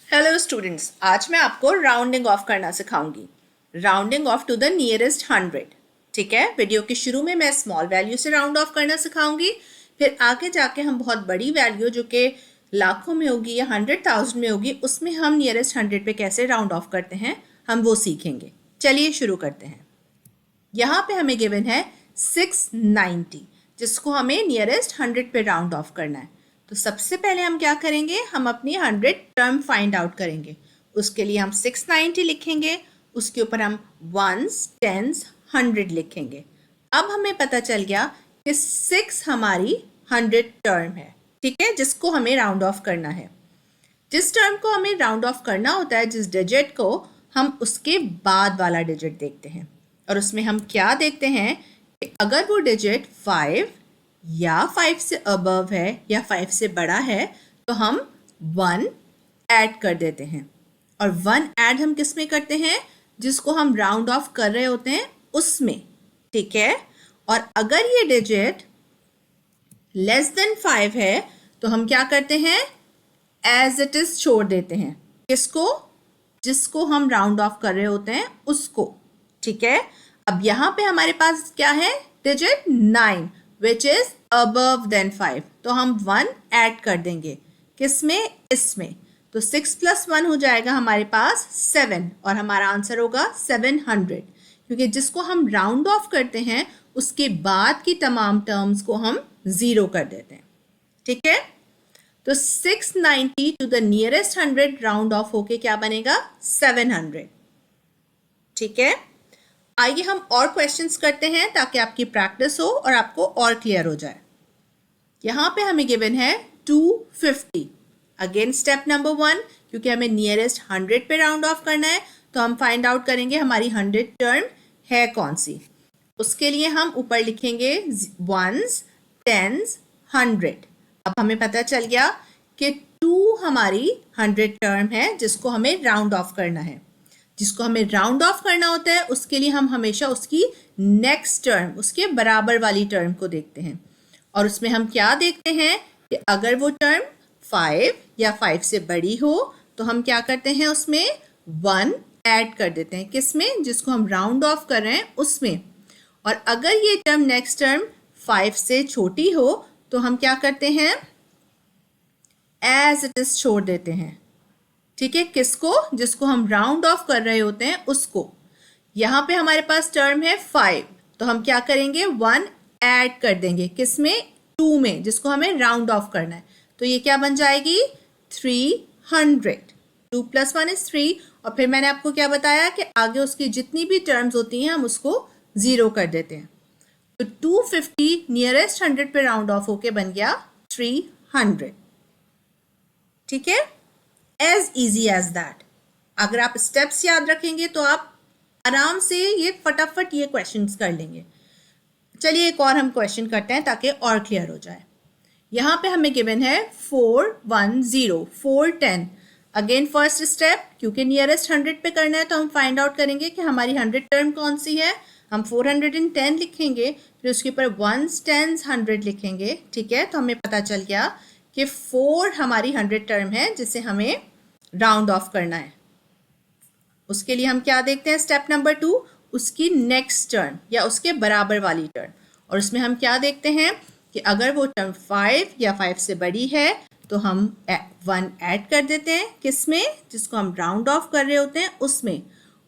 Hello students, आज मैं आपको राउंडिंग ऑफ करना सिखाऊंगी। Rounding off to the nearest 100। ठीक है, वीडियो के शुरू में मैं स्मॉल वैल्यू से राउंड ऑफ करना सिखाऊंगी, फिर आगे जाके हम बहुत बड़ी वैल्यू जो कि लाखों में होगी या 100,000 में होगी, उसमें हम नियरेस्ट 100 पे कैसे राउंड ऑफ करते हैं हम वो सीखेंगे। चलिए शुरू करते हैं। यहाँ पे हमें गिवन है 690, जिसको हमें नियरेस्ट 100 पे राउंड ऑफ करना है। तो सबसे पहले हम क्या करेंगे, हम अपनी 100 टर्म फाइंड आउट करेंगे। उसके लिए हम 690 लिखेंगे, उसके ऊपर हम वंस, टेंस, 100 लिखेंगे। अब हमें पता चल गया कि 6 हमारी 100 टर्म है, ठीक है, जिसको हमें राउंड ऑफ करना है। जिस टर्म को हमें राउंड ऑफ करना होता है, जिस डिजिट को, हम उसके बाद वाला डिजिट देखते हैं। और उसमें हम क्या देखते हैं कि अगर वो डिजिट 5 या 5 से अबव है या 5 से बड़ा है तो हम 1 ऐड कर देते हैं। और 1 ऐड हम किस में करते हैं, जिसको हम राउंड ऑफ कर रहे होते हैं उसमें, ठीक है। और अगर ये डिजिट लेस देन 5 है तो हम क्या करते हैं, एज इट इज छोड़ देते हैं। किसको, जिसको हम राउंड ऑफ कर रहे होते हैं उसको, ठीक है। अब यहाँ पे हमारे पास क्या है, digit 9 which is above than 5, तो हम 1 ऐड कर देंगे किसमें, इसमें। तो 6 + 1 हो जाएगा हमारे पास 7 और हमारा आंसर होगा 700, क्योंकि जिसको हम राउंड ऑफ करते हैं उसके बाद की तमाम टर्म्स को हम 0 कर देते हैं, ठीक है। तो 690 to the nearest 100 round off होके क्या बनेगा, 700, ठीक है। आइए हम और क्वेश्चंस करते हैं ताकि आपकी प्रैक्टिस हो और आपको और क्लियर हो जाए। यहाँ पे हमें गिवन है 250। अगेन स्टेप नंबर 1, क्योंकि हमें नियरेस्ट 100 पे राउंड ऑफ करना है तो हम फाइंड आउट करेंगे हमारी 100 टर्म है कौन सी। उसके लिए हम ऊपर लिखेंगे वंस, टेंस, 100। अब हमें पता चल गया कि 2 हमारी 100 टर्म है जिसको हमें राउंड ऑफ करना है। जिसको हमें राउंड ऑफ करना होता है उसके लिए हम हमेशा उसकी नेक्स्ट टर्म, उसके बराबर वाली टर्म को देखते हैं। और उसमें हम क्या देखते हैं कि अगर वो टर्म 5 या 5 से बड़ी हो तो हम क्या करते हैं, उसमें 1 ऐड कर देते हैं किसमें, जिसको हम राउंड ऑफ कर रहे हैं उसमें। और अगर ये टर्म नेक्स्ट टर्म 5 से छोटी हो तो हम क्या करते हैं, एज इट इज छोड़ देते हैं, ठीक है। किसको, जिसको हम राउंड ऑफ कर रहे होते हैं उसको। यहाँ पे हमारे पास टर्म है 5, तो हम क्या करेंगे, 1 ऐड कर देंगे किसमें, 2 में, जिसको हमें राउंड ऑफ करना है। तो ये क्या बन जाएगी, 300। 2 + 1 = 3। और फिर मैंने आपको क्या बताया कि आगे उसकी जितनी भी टर्म्स होती हैं हम उसको 0 कर देते हैं। तो 250 नियरेस्ट 100 पे राउंड ऑफ होके बन गया 300, ठीक है। As easy as that. अगर आप स्टेप्स याद रखेंगे तो आप आराम से ये फटाफट ये क्वेश्चंस कर लेंगे। चलिए एक और हम क्वेश्चन करते हैं ताकि और क्लियर हो जाए। यहाँ पे हमें गिवन है 410, 410। अगेन फर्स्ट स्टेप, क्योंकि नियरेस्ट 100 पे करना है तो हम फाइंड आउट करेंगे कि हमारी 100 टर्म कौन सी है। हम 410 लिखेंगे, फिर उसके ऊपर वंस, टेंस, 100 लिखेंगे, ठीक है। तो हमें पता चल गया कि 4 हमारी 100 टर्म है जिसे हमें राउंड ऑफ करना है। उसके लिए हम क्या देखते हैं, स्टेप नंबर 2, उसकी नेक्स्ट टर्म या उसके बराबर वाली टर्म। और उसमें हम क्या देखते हैं कि अगर वो टर्म 5 या 5 से बड़ी है तो हम 1 ऐड कर देते हैं किसमें, जिसको हम राउंड ऑफ कर रहे होते हैं उसमें।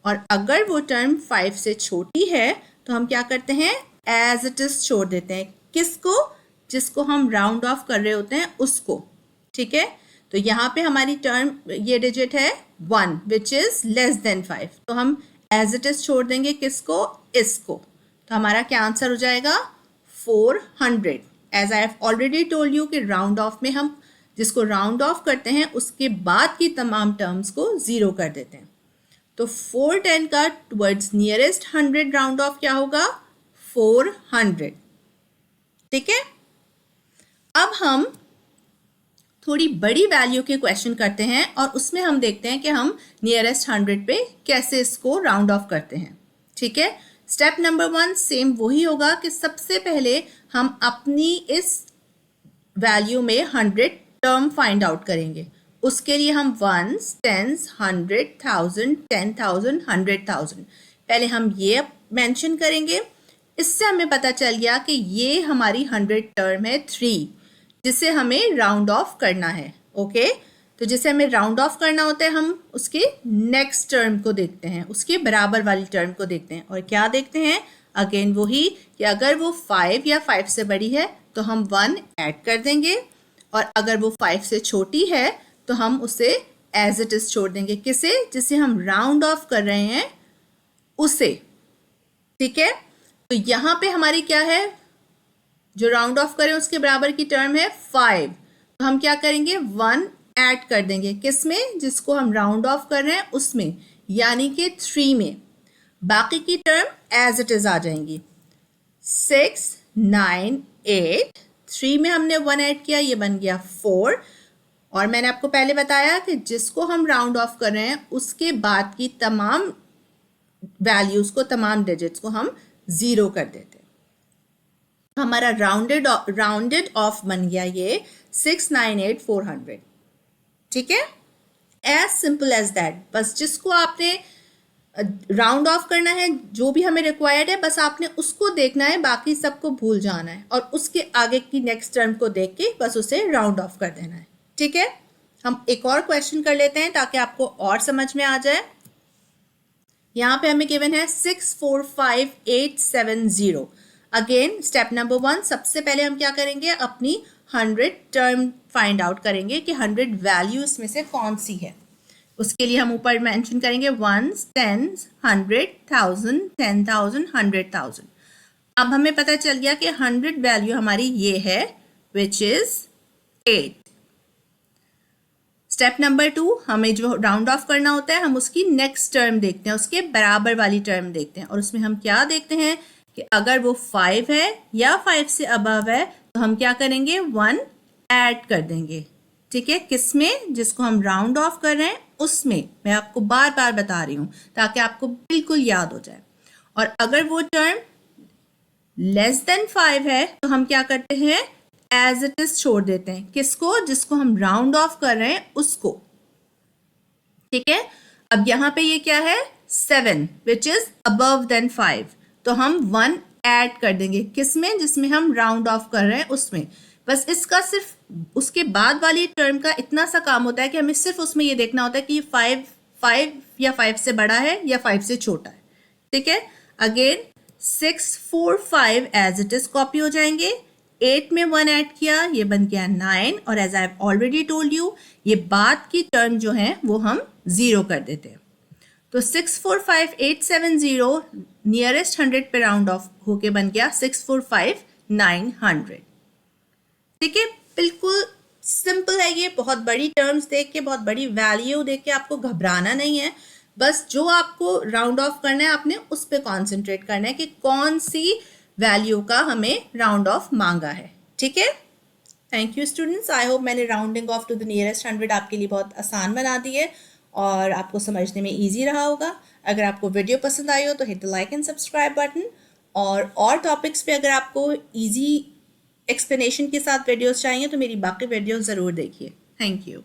और अगर वो टर्म 5 से छोटी है तो हम क्या करते हैं, एज इट इज छोड़ देते हैं किसको, जिसको हम राउंड ऑफ कर रहे होते हैं उसको, ठीक है। तो यहाँ पे हमारी टर्म ये डिजिट है 1 विच इज लेस देन 5, तो हम एज इट इज छोड़ देंगे किसको, इसको। तो हमारा क्या आंसर हो जाएगा, 400। As I have already told you कि राउंड ऑफ में हम जिसको राउंड ऑफ करते हैं उसके बाद की तमाम टर्म्स को 0 कर देते हैं। तो 410 का टुवर्ड्स नियरेस्ट 100 राउंड ऑफ क्या होगा, 400, ठीक है। अब हम थोड़ी बड़ी वैल्यू के क्वेश्चन करते हैं और उसमें हम देखते हैं कि हम नियरेस्ट 100 पे कैसे इसको राउंड ऑफ करते हैं, ठीक है। स्टेप नंबर 1 सेम वही होगा कि सबसे पहले हम अपनी इस वैल्यू में 100 टर्म फाइंड आउट करेंगे। उसके लिए हम वंस, टेंस, 100, 1000, 10,000, 100,000 पहले हम ये मेंशन करेंगे। इससे हमें पता चल गया कि ये हमारी 100 टर्म है 3, जिसे हमें राउंड ऑफ करना है। ओके, तो जिसे हमें राउंड ऑफ करना होता है हम उसके नेक्स्ट टर्म को देखते हैं, उसके बराबर वाली टर्म को देखते हैं। और क्या देखते हैं? अगेन वही कि अगर वो 5 या 5 से बड़ी है तो हम 1 ऐड कर देंगे, और अगर वो 5 से छोटी है तो हम उसे एज इट इज छोड़ देंगे। किसे? जिसे हम राउंड ऑफ कर रहे हैं उसे। ठीक है, तो यहाँ पे हमारी क्या है, जो राउंड ऑफ करें उसके बराबर की टर्म है 5, तो हम क्या करेंगे 1 ऐड कर देंगे। किसमें? जिसको हम राउंड ऑफ कर रहे हैं उसमें, यानी कि 3 में। बाकी की टर्म एज इट इज आ जाएंगी। 6, 9, 8, 3 में हमने 1 ऐड किया, ये बन गया 4। और मैंने आपको पहले बताया कि जिसको हम राउंड ऑफ कर रहे हैं उसके बाद की तमाम वैल्यूज को, तमाम डिजिट्स को हम 0 कर देते हैं। हमारा राउंडेड ऑफ बन गया ये 698,400। ठीक है, एज सिंपल एज दैट। बस जिसको आपने राउंड ऑफ करना है, जो भी हमें रिक्वायर्ड है, बस आपने उसको देखना है, बाकी सबको भूल जाना है और उसके आगे की नेक्स्ट टर्म को देख के बस उसे राउंड ऑफ कर देना है। ठीक है, हम एक और क्वेश्चन कर लेते हैं ताकि आपको और समझ में आ जाए। यहाँ पे हमें गिवन है 645870। अगेन स्टेप नंबर 1, सबसे पहले हम क्या करेंगे, अपनी 100 टर्म फाइंड आउट करेंगे कि 100 वैल्यू इसमें से कौन सी है। उसके लिए हम ऊपर मेंशन करेंगे वंस, टेंस, 100, 1000, 10,000, 100,000। अब हमें पता चल गया कि 100 वैल्यू हमारी ये है, विच इज 8। स्टेप नंबर 2, हमें जो राउंड ऑफ करना होता है हम उसकी नेक्स्ट टर्म देखते हैं, उसके बराबर वाली टर्म देखते हैं। और उसमें हम क्या देखते हैं कि अगर वो 5 है या 5 से अबव है तो हम क्या करेंगे 1 ऐड कर देंगे। ठीक है, किसमें? जिसको हम राउंड ऑफ कर रहे हैं उसमें। मैं आपको बार बार बता रही हूँ ताकि आपको बिल्कुल याद हो जाए। और अगर वो टर्म लेस देन 5 है तो हम क्या करते हैं, एज इट इज छोड़ देते हैं। किसको? जिसको हम राउंड ऑफ कर रहे हैं उसको। ठीक है, अब यहाँ पे ये क्या है 7, विच इज अबव देन 5, तो हम 1 ऐड कर देंगे। किसमें? जिसमें हम राउंड ऑफ कर रहे हैं उसमें। बस इसका सिर्फ उसके बाद वाली टर्म का इतना सा काम होता है कि हमें सिर्फ उसमें ये देखना होता है कि 5 या 5 से बड़ा है या 5 से छोटा है। ठीक है, again 6, 4, 5 as it is copy हो जाएंगे। 8 में 1 ऐड किया, ये बन गया 9। और as I have already told you, ये बाद की टर्म जो है वो हम 0 कर देते हैं। तो 645870 नियरेस्ट 100 पे राउंड ऑफ होके बन गया 645900। ठीक है, बिल्कुल सिंपल है ये। बहुत बड़ी टर्म्स देख के, बहुत बड़ी वैल्यू देख के आपको घबराना नहीं है। बस जो आपको राउंड ऑफ करना है आपने उस पर कॉन्सेंट्रेट करना है कि कौन सी वैल्यू का हमें राउंड ऑफ मांगा है। ठीक है, thank you students. I hope मैंने rounding off to the nearest 100 आपके लिए बहुत आसान बना दी है और आपको समझने में ईजी रहा होगा। अगर आपको वीडियो पसंद आई हो तो hit the like and subscribe button. और टॉपिक्स पे अगर आपको ईजी एक्सप्लेनेशन के साथ वीडियोस चाहिए तो मेरी बाकी वीडियोस ज़रूर देखिए। Thank you.